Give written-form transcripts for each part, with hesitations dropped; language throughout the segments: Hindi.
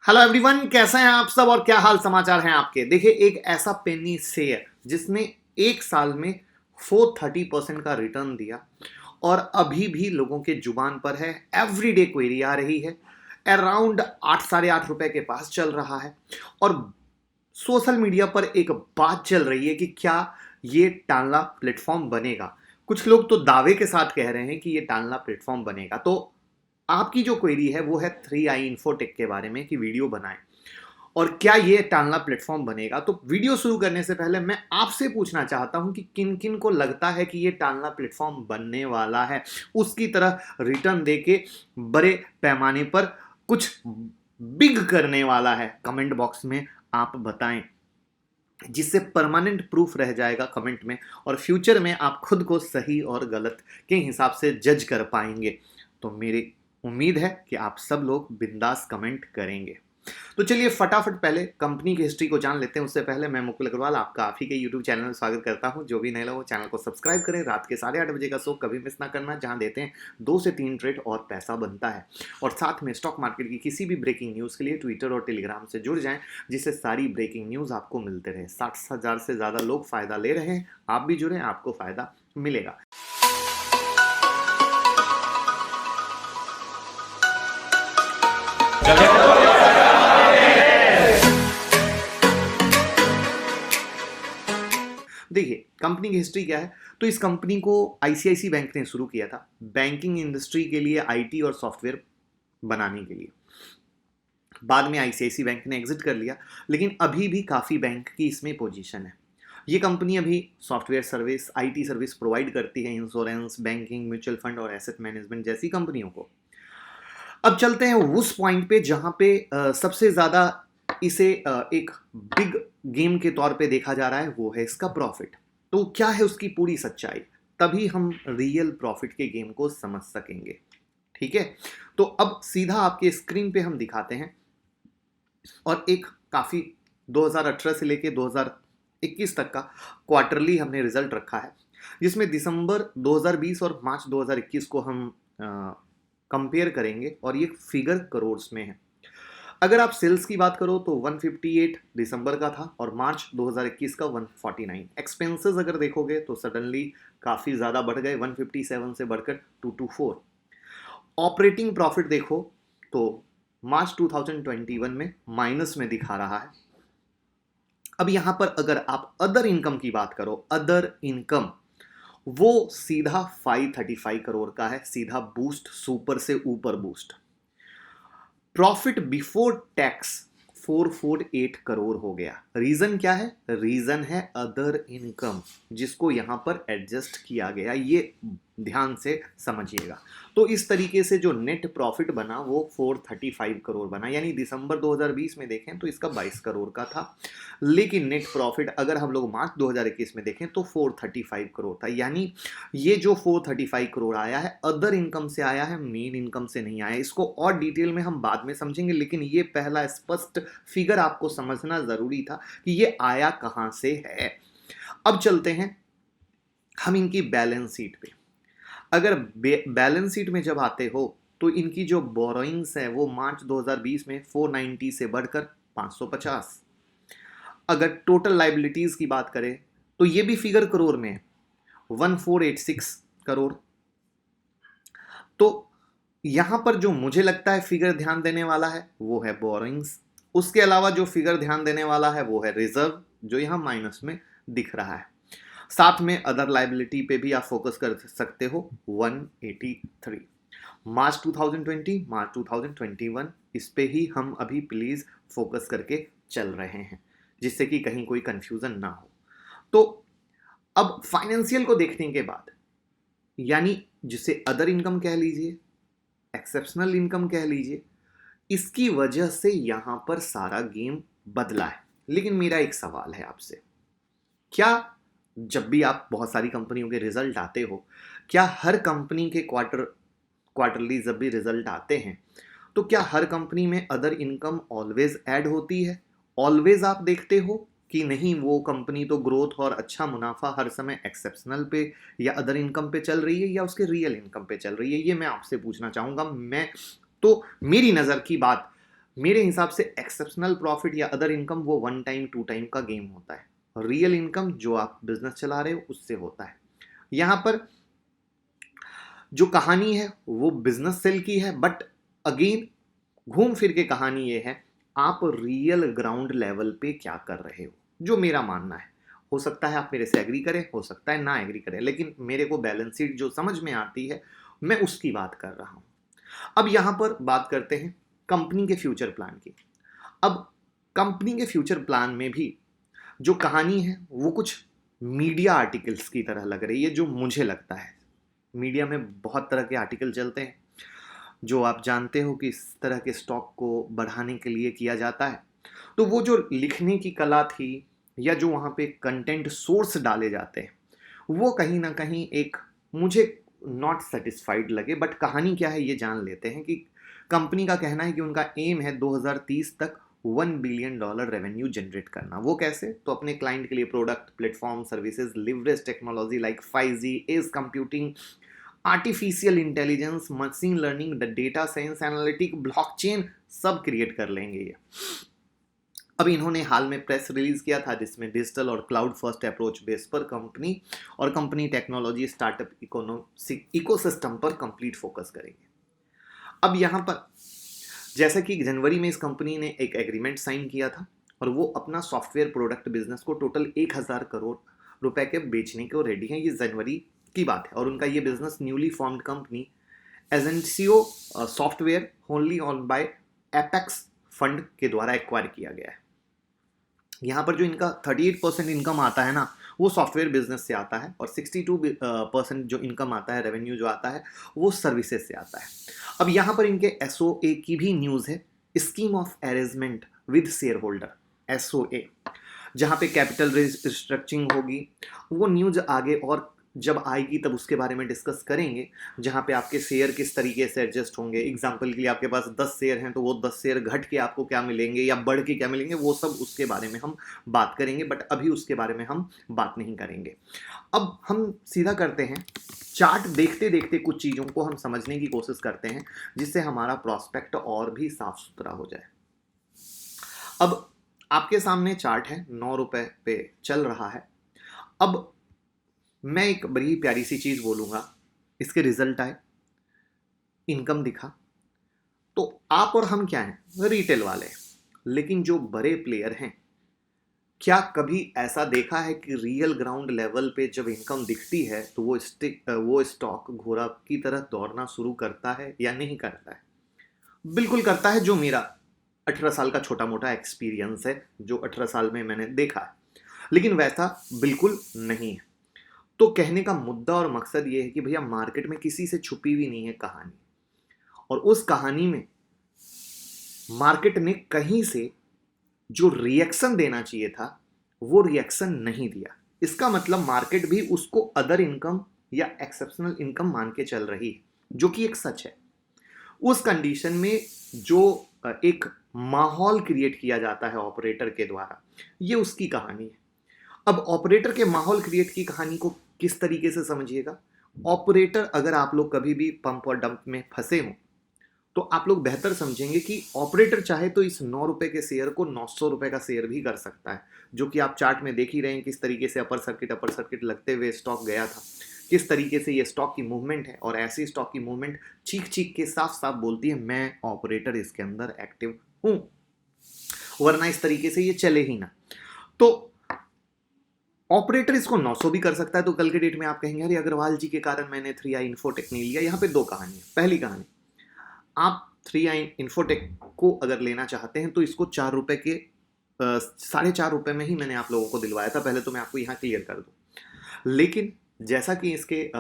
हेलो एवरीवन, कैसे हैं आप सब और क्या हाल समाचार हैं आपके। देखिए, एक ऐसा पेनी शेयर जिसने एक साल में 430% का रिटर्न दिया और अभी भी लोगों के जुबान पर है। एवरीडे क्वेरी आ रही है, अराउंड 8 साढ़े 8 रुपए के पास चल रहा है और सोशल मीडिया पर एक बात चल रही है कि क्या ये टालना प्लेटफॉर्म बनेगा। कुछ लोग तो दावे के साथ कह रहे हैं कि ये टालना प्लेटफॉर्म बनेगा। तो आपकी जो क्वेरी है वो है 3i इन्फोटेक के बारे में कि वीडियो बनाएं और क्या ये टालना प्लेटफॉर्म बनेगा। तो वीडियो शुरू करने से पहले मैं आपसे पूछना चाहता हूं कि किन किन को लगता है कि ये टालना प्लेटफॉर्म बनने वाला है, उसकी तरह रिटर्न देके बड़े पैमाने पर कुछ बिग करने वाला है। कमेंट बॉक्स में आप बताएं, जिससे परमानेंट प्रूफ रह जाएगा कमेंट में और फ्यूचर में आप खुद को सही और गलत के हिसाब से जज कर पाएंगे। तो मेरी उम्मीद है कि आप सब लोग बिंदास कमेंट करेंगे। तो चलिए फटाफट पहले कंपनी की हिस्ट्री को जान लेते हैं। उससे पहले मैं मुकुल अग्रवाल आपका आप ही के यूट्यूब चैनल में स्वागत करता हूं। जो भी नए लोग चैनल को सब्सक्राइब करें। रात के 8:30 बजे का शो कभी मिस ना करना, जहां देते हैं 2 से 3 ट्रेड और पैसा बनता है। और साथ में स्टॉक मार्केट की किसी भी ब्रेकिंग न्यूज के लिए ट्विटर और टेलीग्राम से जुड़ जाएं, जिससे सारी ब्रेकिंग न्यूज आपको मिलते रहे। 60,000 से ज्यादा लोग फायदा ले रहे हैं, आप भी जुड़े, आपको फायदा मिलेगा। देखिए, कंपनी की हिस्ट्री क्या है। तो इस कंपनी को आईसीआईसी बैंक ने शुरू किया था बैंकिंग इंडस्ट्री के लिए, आईटी और सॉफ्टवेयर बनाने के लिए। बाद में आईसीआईसी बैंक ने एग्जिट कर लिया, लेकिन अभी भी काफ़ी बैंक की इसमें पोजीशन है। ये कंपनी अभी software service, IT service provide करती है इंश्योरेंस, बैंकिंग, म्यूचुअल फंड और एसेट मैनेजमेंट जैसी कंपनियों को। अब चलते हैं उस पॉइंट पे जहां पे सबसे ज़्यादा इसे एक बिग गेम के तौर पे देखा जा रहा है, वो है इसका प्रॉफिट। तो क्या है उसकी पूरी सच्चाई, तभी हम रियल प्रॉफिट के गेम को समझ सकेंगे। ठीक है, तो अब सीधा आपके स्क्रीन पे हम दिखाते हैं और एक काफ़ी 2018 से लेके 2021 तक का क्वार्टरली हमने रिजल्ट रखा है, जिसमें दिसंबर 2020 और मार्च 2021 को हम कंपेयर करेंगे और ये फिगर करोड़्स में है। अगर आप सेल्स की बात करो तो 158 दिसंबर का था और मार्च 2021 का 149। एक्सपेंसेस अगर देखोगे तो सडनली काफ़ी ज़्यादा बढ़ गए, 157 से बढ़कर 224। ऑपरेटिंग प्रॉफिट देखो तो मार्च 2021 में माइनस में दिखा रहा है। अब यहां पर अगर आप अदर इनकम की बात करो, अदर इनकम वो सीधा 535 करोड़ का है, सीधा बूस्ट, सुपर से ऊपर boost. Profit before tax 448 crore हो गया। रीजन क्या है? रीजन है अदर इनकम, जिसको यहां पर एडजस्ट किया गया, ये ध्यान से समझिएगा। तो इस तरीके से जो नेट प्रॉफिट बना वो 435 करोड़ बना, यानी दिसंबर 2020 में देखें तो इसका 22 करोड़ का था, लेकिन नेट प्रॉफिट अगर हम लोग मार्च 2021 में देखें तो 435 करोड़ था। यानी ये जो 435 करोड़ आया है अदर इनकम से आया है, मेन इनकम से नहीं आया। इसको और डिटेल में हम बाद में समझेंगे, लेकिन ये पहला स्पष्ट फिगर आपको समझना जरूरी था कि ये आया कहां से है। अब चलते हैं हम इनकी बैलेंस शीट पे। अगर बैलेंस शीट में जब आते हो तो इनकी जो बोरोइंग्स है वो मार्च 2020 में 490 से बढ़कर 550। अगर टोटल लाइबिलिटीज की बात करें तो ये भी फिगर करोड़ में है, 1486 करोड़। तो यहां पर जो मुझे लगता है फिगर ध्यान देने वाला है वो है बोरोइंग्स। उसके अलावा जो फिगर ध्यान देने वाला है वो है रिजर्व, जो यहां माइनस में दिख रहा है। साथ में अदर लाइबिलिटी पे भी आप फोकस कर सकते हो, 183। मार्च 2020, मार्च 2021, इस पे ही हम अभी प्लीज फोकस करके चल रहे हैं, जिससे कि कहीं कोई कंफ्यूजन ना हो। तो अब फाइनेंशियल को देखने के बाद, यानी जिसे अदर इनकम कह लीजिए, एक्सेप्शनल इनकम कह लीजिए, इसकी वजह से यहां पर सारा गेम बदला है। लेकिन मेरा एक सवाल है आपसे, क्या जब भी आप बहुत सारी कंपनियों के रिजल्ट आते हो, क्या हर कंपनी के क्वार्टरली जब भी रिजल्ट आते हैं तो क्या हर कंपनी में अदर इनकम ऑलवेज ऐड होती है? ऑलवेज आप देखते हो कि नहीं, वो कंपनी तो ग्रोथ और अच्छा मुनाफा हर समय एक्सेप्शनल पे या अदर इनकम पे चल रही है या उसके रियल इनकम पे चल रही है? ये मैं आपसे पूछना चाहूंगा। मैं तो मेरी नज़र की बात मेरे हिसाब से एक्सेप्शनल प्रॉफिट या अदर इनकम वो 1 टाइम 2 टाइम का गेम होता है। रियल इनकम जो आप बिजनेस चला रहे हो उससे होता है। यहां पर जो कहानी है वो बिजनेस सेल की है, बट अगेन घूम फिर के कहानी ये है आप रियल ग्राउंड लेवल पे क्या कर रहे हो, जो मेरा मानना है। हो सकता है आप मेरे से एग्री करें, हो सकता है ना एग्री करें, लेकिन मेरे को बैलेंस शीट जो समझ में आती है मैं उसकी बात कर रहा हूं। अब यहां पर बात करते हैं कंपनी के फ्यूचर प्लान की। अब कंपनी के फ्यूचर प्लान में भी जो कहानी है वो कुछ मीडिया आर्टिकल्स की तरह लग रही है, जो मुझे लगता है। मीडिया में बहुत तरह के आर्टिकल चलते हैं जो आप जानते हो कि इस तरह के स्टॉक को बढ़ाने के लिए किया जाता है। तो वो जो लिखने की कला थी या जो वहाँ पे कंटेंट सोर्स डाले जाते हैं वो कहीं ना कहीं एक मुझे नॉट सेटिस्फाइड लगे। बट कहानी क्या है ये जान लेते हैं कि कंपनी का कहना है कि उनका एम है 2030 तक $1 बिलियन रेवेन्यू जनरेट करना। वो कैसे? तो अपने क्लाइंट के लिए product, platform, services, leverage technology like 5G, edge computing, artificial intelligence, machine learning, the data science, analytic, blockchain सब क्रिएट कर लेंगे ये। अब इन्होंने हाल में प्रेस रिलीज किया था जिसमें डिजिटल और क्लाउड फर्स्ट अप्रोच बेस पर कंपनी और कंपनी टेक्नोलॉजी स्टार्टअप इकोसिस्टम पर कंप्लीट फोकस करेंगे। अब यहाँ पर जैसा कि जनवरी में इस कंपनी ने एक एग्रीमेंट साइन किया था और वो अपना सॉफ्टवेयर प्रोडक्ट बिजनेस को टोटल 1,000 करोड़ रुपए के बेचने को रेडी है। ये जनवरी की बात है और उनका ये बिजनेस न्यूली फॉर्म्ड कंपनी एजेंसियो software wholly owned by Apex fund के द्वारा एक्वायर किया गया है। यहाँ पर जो इनका 38% इनकम आता है ना वो सॉफ्टवेयर बिजनेस से आता है और 62% जो इनकम आता है, रेवेन्यू जो आता है वो सर्विसेज से आता है। अब यहाँ पर इनके एसओए की भी न्यूज़ है, scheme of arrangement with share holder, SOA, जहाँ पे कैपिटल रिस्ट्रक्चरिंग होगी। वो न्यूज़ आगे और जब आएगी तब उसके बारे में डिस्कस करेंगे, जहाँ पे आपके शेयर किस तरीके से एडजस्ट होंगे। एग्जाम्पल के लिए आपके पास 10 शेयर हैं तो वो 10 शेयर घट के आपको क्या मिलेंगे या बढ़ के क्या मिलेंगे, वो सब उसके बारे में हम बात करेंगे। बट अभी उसके बारे में हम बात नहीं करेंगे। अब हम सीधा करते हैं, चार्ट देखते देखते कुछ चीज़ों को हम समझने की कोशिश करते हैं जिससे हमारा प्रॉस्पेक्ट और भी साफ सुथरा हो जाए। अब आपके सामने चार्ट है, 9 रुपए पे चल रहा है। अब मैं एक बड़ी प्यारी सी चीज बोलूंगा, इसके रिजल्ट आए, इनकम दिखा, तो आप और हम क्या हैं? रिटेल वाले। लेकिन जो बड़े प्लेयर हैं, क्या कभी ऐसा देखा है कि रियल ग्राउंड लेवल पे जब इनकम दिखती है तो वो स्टॉक घोड़ा की तरह दौड़ना शुरू करता है या नहीं करता है? बिल्कुल करता है। जो मेरा 18 साल का छोटा मोटा एक्सपीरियंस है, जो 18 साल में मैंने देखा है, लेकिन वैसा बिल्कुल नहीं है। तो कहने का मुद्दा और मकसद ये है कि भैया मार्केट में किसी से छुपी हुई नहीं है कहानी, और उस कहानी में मार्केट ने कहीं से जो रिएक्शन देना चाहिए था वो रिएक्शन नहीं दिया। इसका मतलब मार्केट भी उसको अदर इनकम या एक्सेप्शनल इनकम मान के चल रही है, जो कि एक सच है। उस कंडीशन में जो एक माहौल क्रिएट किया जाता है ऑपरेटर के द्वारा, ये उसकी कहानी है। अब ऑपरेटर के माहौल क्रिएट की कहानी को किस तरीके से समझिएगा? ऑपरेटर, अगर आप लोग कभी भी पंप और डंप में फंसे हो तो आप लोग बेहतर समझेंगे कि ऑपरेटर चाहे तो इस 9 रुपए के शेयर को 900 रुपए का शेयर भी कर सकता है, जो कि आप चार्ट में देख ही रहे हैं किस तरीके से अपर सर्किट लगते हुए स्टॉक गया था, किस तरीके से ये स्टॉक की मूवमेंट है। और ऐसी स्टॉक की मूवमेंट चीख चीख के साफ साफ बोलती है मैं ऑपरेटर इसके अंदर एक्टिव हूं, वरना इस तरीके से ये चले ही ना। तो ऑपरेटर इसको 900 भी कर सकता है। तो कल के डेट में आप कहेंगे अरे अग्रवाल जी के कारण मैंने 3i इन्फोटेक नहीं लिया। यहाँ पे दो कहानी है। पहली कहानी, आप 3i इन्फोटेक को अगर लेना चाहते हैं तो इसको 4 रुपए के 4.5 रुपए में ही मैंने आप लोगों को दिलवाया था। पहले तो मैं आपको यहाँ क्लियर कर दूं। लेकिन जैसा कि इसके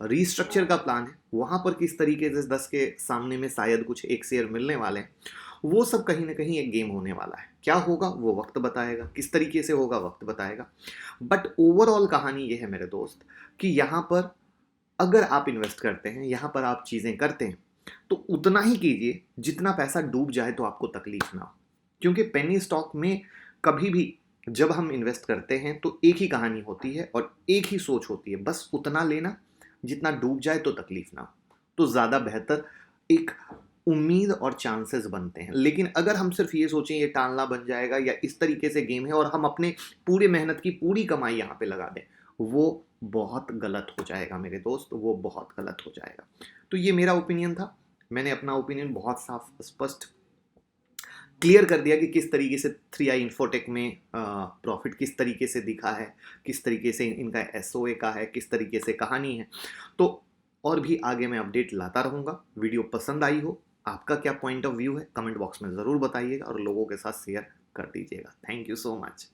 रीस्ट्रक्चर का प्लान है, वहां पर किस तरीके से 10 के सामने में शायद कुछ एक शेयर मिलने वाले हैं, वो सब कहीं ना कहीं एक गेम होने वाला है। क्या होगा वो वक्त बताएगा, किस तरीके से होगा वक्त बताएगा। बट ओवरऑल कहानी ये है मेरे दोस्त कि यहाँ पर अगर आप इन्वेस्ट करते हैं, यहाँ पर आप चीज़ें करते हैं, तो उतना ही कीजिए जितना पैसा डूब जाए तो आपको तकलीफ ना हो। क्योंकि पेनी स्टॉक में कभी भी जब हम इन्वेस्ट करते हैं तो एक ही कहानी होती है और एक ही सोच होती है, बस उतना लेना जितना डूब जाए तो तकलीफ ना हो। तो ज़्यादा बेहतर एक उम्मीद और चांसेस बनते हैं। लेकिन अगर हम सिर्फ ये सोचें ये टालना बन जाएगा या इस तरीके से गेम है और हम अपने पूरी मेहनत की पूरी कमाई यहाँ पे लगा दें, वो बहुत गलत हो जाएगा मेरे दोस्त, वो बहुत गलत हो जाएगा। तो ये मेरा ओपिनियन था। मैंने अपना ओपिनियन बहुत साफ स्पष्ट क्लियर कर दिया कि किस तरीके से 3i इन्फोटेक में प्रॉफिट किस तरीके से दिखा है, किस तरीके से इनका एसओए का है, किस तरीके से कहानी है। तो और भी आगे मैं अपडेट लाता रहूँगा। वीडियो पसंद आई हो, आपका क्या पॉइंट ऑफ व्यू है कमेंट बॉक्स में ज़रूर बताइएगा और लोगों के साथ शेयर कर दीजिएगा। Thank you so much.